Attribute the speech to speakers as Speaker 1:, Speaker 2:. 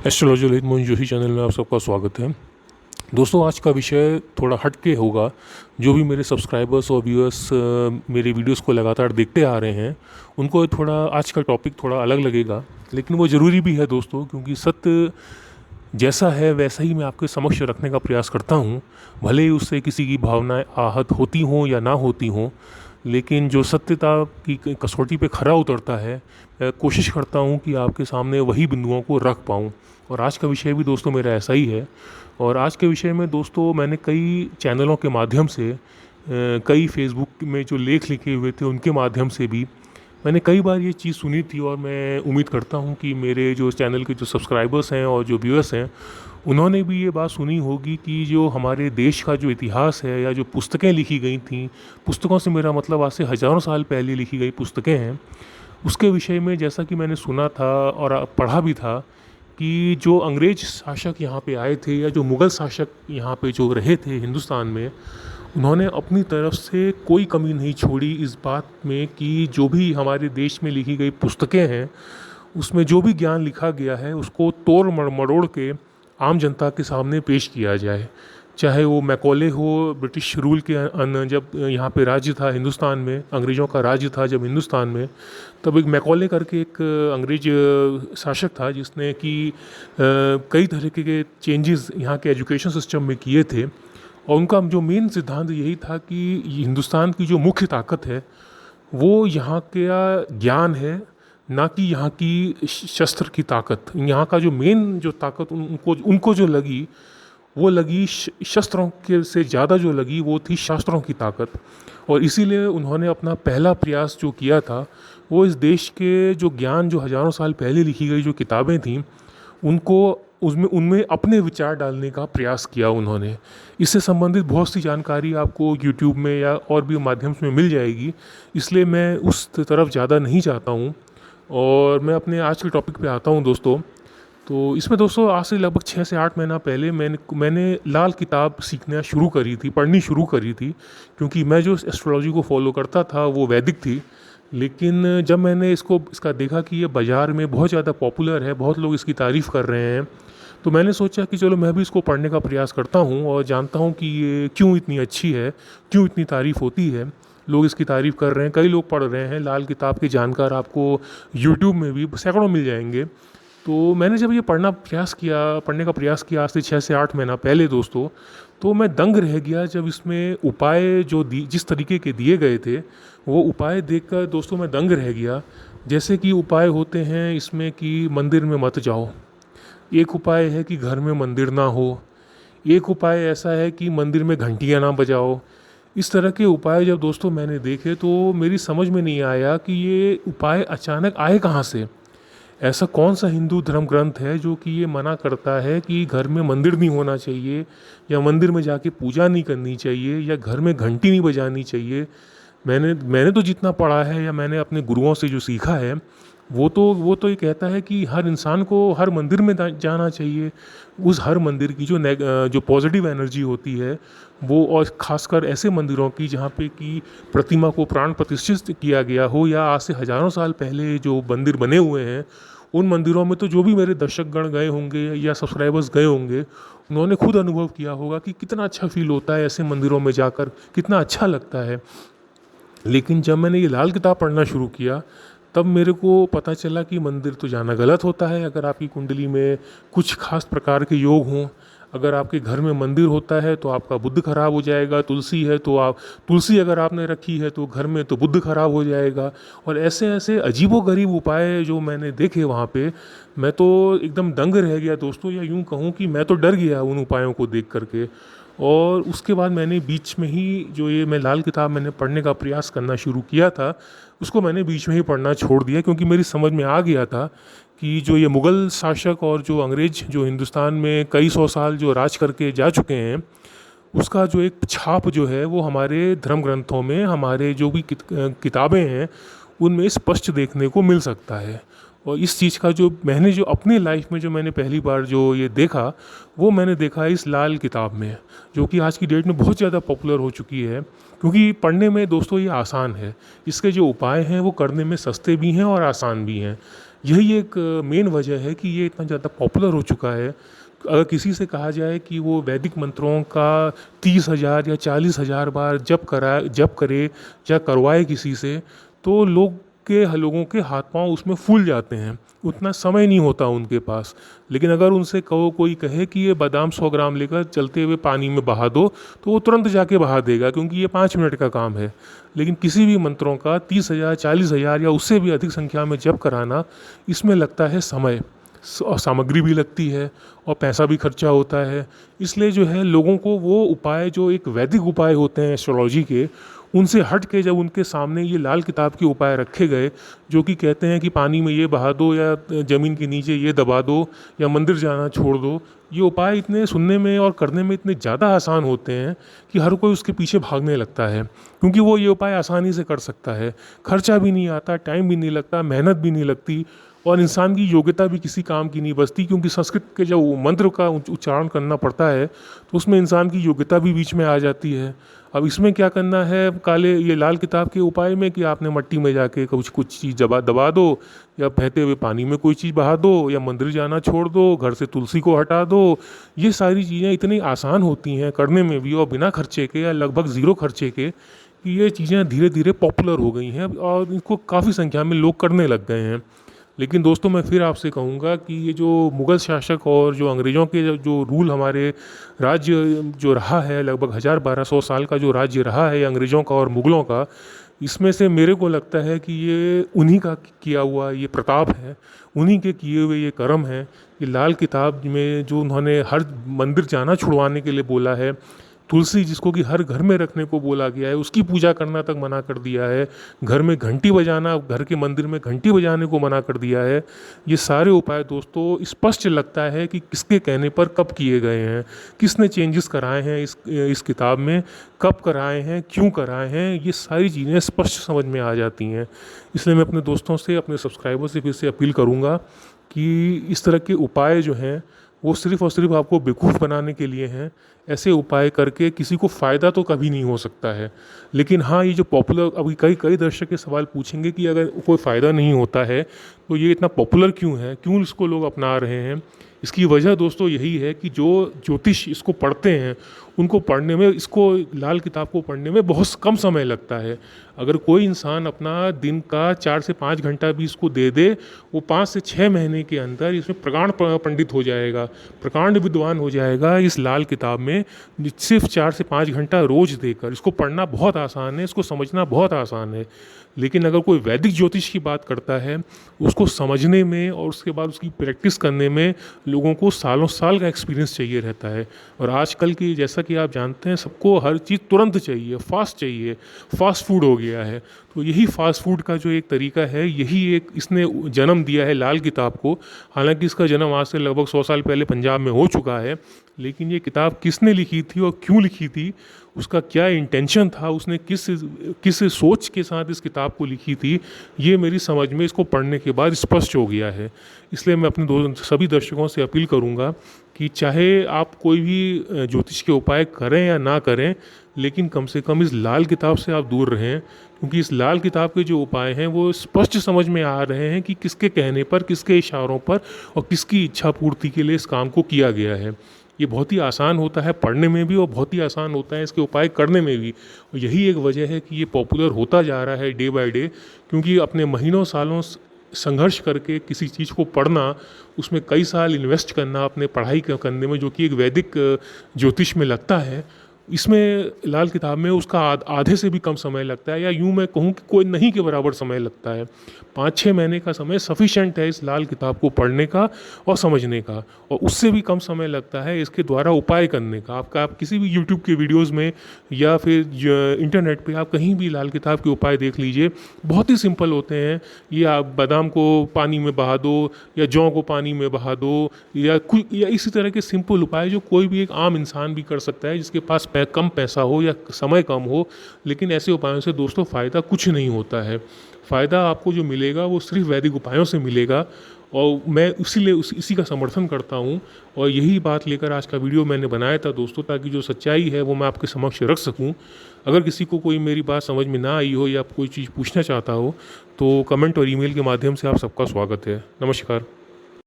Speaker 1: Astrology Lalit Mohan Joshi channel में आप सबका स्वागत है। दोस्तों, आज का विषय थोड़ा हट के होगा। जो भी मेरे सब्सक्राइबर्स और व्यूअर्स मेरे वीडियोस को लगातार देखते आ रहे हैं, उनको थोड़ा आज का टॉपिक थोड़ा अलग लगेगा, लेकिन वो ज़रूरी भी है दोस्तों, क्योंकि सत्य जैसा है वैसा ही मैं आपके समक्ष रखने का प्रयास करता हूँ। भले ही उससे किसी की भावनाएं आहत होती हों या ना होती हों, लेकिन जो सत्यता की कसौटी पे खरा उतरता है, मैं कोशिश करता हूँ कि आपके सामने वही बिंदुओं को रख पाऊँ। और आज का विषय भी दोस्तों मेरा ऐसा ही है। और आज के विषय में दोस्तों मैंने कई चैनलों के माध्यम से, कई फेसबुक में जो लेख लिखे हुए थे उनके माध्यम से भी मैंने कई बार ये चीज़ सुनी थी। और मैं उम्मीद करता हूँ कि मेरे जो चैनल के जो सब्सक्राइबर्स हैं और जो व्यूअर्स हैं, उन्होंने भी ये बात सुनी होगी कि जो हमारे देश का जो इतिहास है या जो पुस्तकें लिखी गई थी, पुस्तकों से मेरा मतलब आज से हज़ारों साल पहले लिखी गई पुस्तकें हैं, उसके विषय में जैसा कि मैंने सुना था और पढ़ा भी था कि जो अंग्रेज शासक यहाँ पे आए थे या जो मुग़ल शासक यहाँ पे जो रहे थे हिंदुस्तान में, उन्होंने अपनी तरफ से कोई कमी नहीं छोड़ी इस बात में कि जो भी हमारे देश में लिखी गई पुस्तकें हैं, उसमें जो भी ज्ञान लिखा गया है उसको तोड़ मरोड़ के आम जनता के सामने पेश किया जाए। चाहे वो मैकॉले हो, ब्रिटिश रूल के जब यहाँ पे राज्य था हिंदुस्तान में, अंग्रेज़ों का राज्य था जब हिंदुस्तान में, तब एक मैकॉले करके एक अंग्रेज शासक था जिसने कि कई तरह के चेंजेस यहाँ के एजुकेशन सिस्टम में किए थे। और उनका जो मेन सिद्धांत यही था कि हिंदुस्तान की जो मुख्य ताकत है वो यहाँ का ज्ञान है, ना कि यहाँ की शस्त्र की ताकत। यहाँ का जो मेन जो ताकत उनको जो लगी, वो लगी शस्त्रों के से ज़्यादा जो लगी वो थी शास्त्रों की ताकत। और इसीलिए उन्होंने अपना पहला प्रयास जो किया था, वो इस देश के जो ज्ञान जो हज़ारों साल पहले लिखी गई जो किताबें थीं, उनको उनमें अपने विचार डालने का प्रयास किया उन्होंने। इससे संबंधित बहुत सी जानकारी आपको यूट्यूब में या और भी माध्यम में मिल जाएगी, इसलिए मैं उस तरफ ज़्यादा नहीं जाता हूँ। और मैं अपने आज के टॉपिक पे आता हूँ दोस्तों। तो इसमें दोस्तों आज से लगभग 6 से 8 महीना पहले मैंने लाल किताब सीखना शुरू करी थी, पढ़नी शुरू करी थी, क्योंकि मैं जो एस्ट्रोलॉजी को फॉलो करता था वो वैदिक थी। लेकिन जब मैंने इसका देखा कि ये बाज़ार में बहुत ज़्यादा पॉपुलर है, बहुत लोग इसकी तारीफ़ कर रहे हैं, तो मैंने सोचा कि चलो मैं भी इसको पढ़ने का प्रयास करता हूँ और जानता हूँ कि ये क्यों इतनी अच्छी है, क्यों इतनी तारीफ़ होती है, लोग इसकी तारीफ़ कर रहे हैं, कई लोग पढ़ रहे हैं। लाल किताब के जानकार आपको यूट्यूब में भी सैकड़ों मिल जाएंगे। तो मैंने जब ये पढ़ने का प्रयास किया आज से 6 से 8 महीना पहले दोस्तों, तो मैं दंग रह गया जब इसमें उपाय जिस तरीके के दिए गए थे, वो उपाय देखकर दोस्तों मैं दंग रह गया। जैसे कि उपाय होते हैं इसमें कि मंदिर में मत जाओ, एक उपाय है कि घर में मंदिर ना हो, एक उपाय ऐसा है कि मंदिर में घंटियाँ ना बजाओ। इस तरह के उपाय जब दोस्तों मैंने देखे तो मेरी समझ में नहीं आया कि ये उपाय अचानक आए कहाँ से। ऐसा कौन सा हिंदू धर्म ग्रंथ है जो कि ये मना करता है कि घर में मंदिर नहीं होना चाहिए, या मंदिर में जाके पूजा नहीं करनी चाहिए, या घर में घंटी नहीं बजानी चाहिए। मैंने तो जितना पढ़ा है या मैंने अपने गुरुओं से जो सीखा है, वो तो ये कहता है कि हर इंसान को हर मंदिर में जाना चाहिए। उस हर मंदिर की जो पॉजिटिव एनर्जी होती है वो, और ख़ासकर ऐसे मंदिरों की जहाँ पे कि प्रतिमा को प्राण प्रतिष्ठित किया गया हो, या आज से हज़ारों साल पहले जो मंदिर बने हुए हैं, उन मंदिरों में तो जो भी मेरे दर्शकगण गए होंगे या सब्सक्राइबर्स गए होंगे, उन्होंने खुद अनुभव किया होगा कि कितना अच्छा फील होता है ऐसे मंदिरों में जाकर, कितना अच्छा लगता है। लेकिन जब मैंने ये लाल किताब पढ़ना शुरू किया, तब मेरे को पता चला कि मंदिर तो जाना गलत होता है अगर आपकी कुंडली में कुछ खास प्रकार के योग हों। अगर आपके घर में मंदिर होता है तो आपका बुध खराब हो जाएगा, तुलसी है तो तुलसी अगर आपने रखी है तो घर में तो बुध खराब हो जाएगा। और ऐसे ऐसे अजीबोगरीब उपाय जो मैंने देखे वहाँ पे, मैं तो एकदम दंग रह गया दोस्तों, या यूँ कहूँ कि मैं तो डर गया उन उपायों को देख करके। और उसके बाद मैंने बीच में ही जो ये मैं लाल किताब मैंने पढ़ने का प्रयास करना शुरू किया था, उसको मैंने बीच में ही पढ़ना छोड़ दिया, क्योंकि मेरी समझ में आ गया था कि जो ये मुग़ल शासक और जो अंग्रेज जो हिंदुस्तान में कई सौ साल जो राज करके जा चुके हैं, उसका जो एक छाप जो है वो हमारे धर्म ग्रंथों में, हमारे जो भी किताबें हैं उनमें स्पष्ट देखने को मिल सकता है। और इस चीज़ का मैंने जो अपनी लाइफ में जो मैंने पहली बार जो ये देखा, वो मैंने देखा इस लाल किताब में, जो कि आज की डेट में बहुत ज़्यादा पॉपुलर हो चुकी है। क्योंकि पढ़ने में दोस्तों ये आसान है, इसके जो उपाय हैं वो करने में सस्ते भी हैं और आसान भी हैं। यही एक मेन वजह है कि ये इतना ज़्यादा पॉपुलर हो चुका है। अगर किसी से कहा जाए कि वो वैदिक मंत्रों का 30,000 या 40,000 बार जप करे या करवाए किसी से, तो लोगों के हाथ पांव उसमें फूल जाते हैं, उतना समय नहीं होता उनके पास। लेकिन अगर उनसे कोई कहे कि ये बादाम 100 ग्राम लेकर चलते हुए पानी में बहा दो, तो वो तुरंत जाके बहा देगा, क्योंकि ये 5 मिनट का काम है। लेकिन किसी भी मंत्रों का 30,000 40,000 या उससे भी अधिक संख्या में जप कराना, इसमें लगता है समय, और सामग्री भी लगती है, और पैसा भी खर्चा होता है। इसलिए जो है, लोगों को वो उपाय जो एक वैदिक उपाय होते हैं एस्ट्रोलॉजी के, उनसे हट के जब उनके सामने ये लाल किताब के उपाय रखे गए, जो कि कहते हैं कि पानी में ये बहा दो, या ज़मीन के नीचे ये दबा दो, या मंदिर जाना छोड़ दो, ये उपाय इतने सुनने में और करने में इतने ज़्यादा आसान होते हैं कि हर कोई उसके पीछे भागने लगता है, क्योंकि वो ये उपाय आसानी से कर सकता है। खर्चा भी नहीं आता, टाइम भी नहीं लगता, मेहनत भी नहीं लगती, और इंसान की योग्यता भी किसी काम की नहीं बचती, क्योंकि संस्कृत के जब मंत्र का उच्चारण करना पड़ता है, तो उसमें इंसान की योग्यता भी बीच में आ जाती है। अब इसमें क्या करना है ये लाल किताब के उपाय में, कि आपने मट्टी में जाके कुछ चीज़ दबा दो, या बहते हुए पानी में कोई चीज़ बहा दो, या मंदिर जाना छोड़ दो, घर से तुलसी को हटा दो। ये सारी चीज़ें इतनी आसान होती हैं करने में भी, और बिना खर्चे के या लगभग ज़ीरो खर्चे के, कि ये चीज़ें धीरे धीरे पॉपुलर हो गई हैं, और इनको काफ़ी संख्या में लोग करने लग गए हैं। लेकिन दोस्तों, मैं फिर आपसे कहूँगा कि ये जो मुग़ल शासक और जो अंग्रेज़ों के जो रूल हमारे राज्य जो रहा है, लगभग 1000-1200 साल का जो राज्य रहा है अंग्रेज़ों का और मुग़लों का, इसमें से मेरे को लगता है कि ये उन्हीं का किया हुआ ये प्रताप है, उन्हीं के किए हुए ये कर्म है। ये लाल किताब में जो उन्होंने हर मंदिर जाना छुड़वाने के लिए बोला है, तुलसी जिसको कि हर घर में रखने को बोला गया है, उसकी पूजा करना तक मना कर दिया है, घर में घंटी बजाना, घर के मंदिर में घंटी बजाने को मना कर दिया है। ये सारे उपाय दोस्तों स्पष्ट लगता है कि किसके कहने पर कब किए गए हैं, किसने चेंजेस कराए हैं इस किताब में, कब कराए हैं, क्यों कराए हैं, ये सारी चीज़ें स्पष्ट समझ में आ जाती हैं। इसलिए मैं अपने दोस्तों से, अपने सब्सक्राइबर से फिर से अपील करूँगा कि इस तरह के उपाय जो हैं, वो सिर्फ़ और सिर्फ आपको बेवकूफ़ बनाने के लिए हैं। ऐसे उपाय करके किसी को फ़ायदा तो कभी नहीं हो सकता है। लेकिन हाँ, ये जो पॉपुलर, अभी कई दर्शक ये सवाल पूछेंगे कि अगर कोई फ़ायदा नहीं होता है, तो ये इतना पॉपुलर क्यों है, क्यों इसको लोग अपना रहे हैं? इसकी वजह दोस्तों यही है कि जो ज्योतिष इसको पढ़ते हैं, उनको पढ़ने में, इसको लाल किताब को पढ़ने में बहुत कम समय लगता है। अगर कोई इंसान अपना दिन का 4 से 5 घंटा भी इसको दे दे, वो 5 से 6 महीने के अंदर इसमें प्रकांड पंडित हो जाएगा, प्रकांड विद्वान हो जाएगा इस लाल किताब में। सिर्फ 4 से 5 घंटा रोज़ देकर, इसको पढ़ना बहुत आसान है, इसको समझना बहुत आसान है। लेकिन अगर कोई वैदिक ज्योतिष की बात करता है, उसको समझने में और उसके बाद उसकी प्रैक्टिस करने में लोगों को सालों साल का एक्सपीरियंस चाहिए रहता है। और आजकल की, जैसा कि आप जानते हैं, सबको हर चीज़ तुरंत चाहिए, फास्ट चाहिए, फास्ट फूड हो गया है। तो यही फास्ट फूड का जो एक तरीका है, यही एक इसने जन्म दिया है लाल किताब को। हालांकि इसका जन्म आज से लगभग 100 साल पहले पंजाब में हो चुका है, लेकिन ये किताब किसने लिखी थी और क्यों लिखी थी, उसका क्या इंटेंशन था, उसने किस सोच के साथ इस किताब को लिखी थी, ये मेरी समझ में इसको पढ़ने के बाद स्पष्ट हो गया है। इसलिए मैं अपने सभी दर्शकों से अपील करूँगा कि चाहे आप कोई भी ज्योतिष के उपाय करें या ना करें, लेकिन कम से कम इस लाल किताब से आप दूर रहें, क्योंकि इस लाल किताब के जो उपाय हैं वो स्पष्ट समझ में आ रहे हैं कि किसके कहने पर, किसके इशारों पर और किसकी इच्छा पूर्ति के लिए इस काम को किया गया है। ये बहुत ही आसान होता है पढ़ने में भी, और बहुत ही आसान होता है इसके उपाय करने में भी। और यही एक वजह है कि ये पॉपुलर होता जा रहा है डे बाय डे, क्योंकि अपने महीनों सालों संघर्ष करके किसी चीज़ को पढ़ना, उसमें कई साल इन्वेस्ट करना अपने पढ़ाई करने में, जो कि एक वैदिक ज्योतिष में लगता है, इसमें लाल किताब में उसका आधे से भी कम समय लगता है, या यूँ मैं कहूँ कि कोई नहीं के बराबर समय लगता है। 5-6 महीने का समय सफिशेंट है इस लाल किताब को पढ़ने का और समझने का, और उससे भी कम समय लगता है इसके द्वारा उपाय करने का। आप किसी भी यूट्यूब के वीडियोज़ में या फिर इंटरनेट पे आप कहीं भी लाल किताब के उपाय देख लीजिए, बहुत ही सिंपल होते हैं। ये आप बादाम को पानी में बहा दो, या जौ को पानी में बहा दो, या इसी तरह के सिंपल उपाय जो कोई भी एक आम इंसान भी कर सकता है, जिसके पास कम पैसा हो या समय कम हो। लेकिन ऐसे उपायों से दोस्तों फ़ायदा कुछ नहीं होता है। फ़ायदा आपको जो मिलेगा वो सिर्फ वैदिक उपायों से मिलेगा, और मैं इसीलिए इसी का समर्थन करता हूँ और यही बात लेकर आज का वीडियो मैंने बनाया था दोस्तों, ताकि जो सच्चाई है वो मैं आपके समक्ष रख सकूँ। अगर किसी को कोई मेरी बात समझ में ना आई हो या कोई चीज़ पूछना चाहता हो तो कमेंट और ईमेल के माध्यम से आप सबका स्वागत है। नमस्कार।